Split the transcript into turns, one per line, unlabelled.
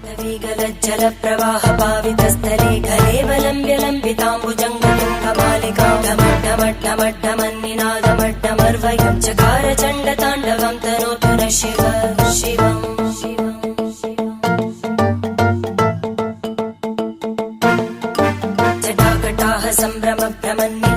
जल प्रवाह पावितस्थले घलेवलम्ब्य लम्बिताम्बुजङ्गतुङ्गमालिकां ढमड्ढमड्ढमड्ढमन्निनादमड्ढमर्वयं चकार चण्डताण्डवं तनोतु न शिव शिवम् जटाकटाः सम्भ्रम भ्रमन्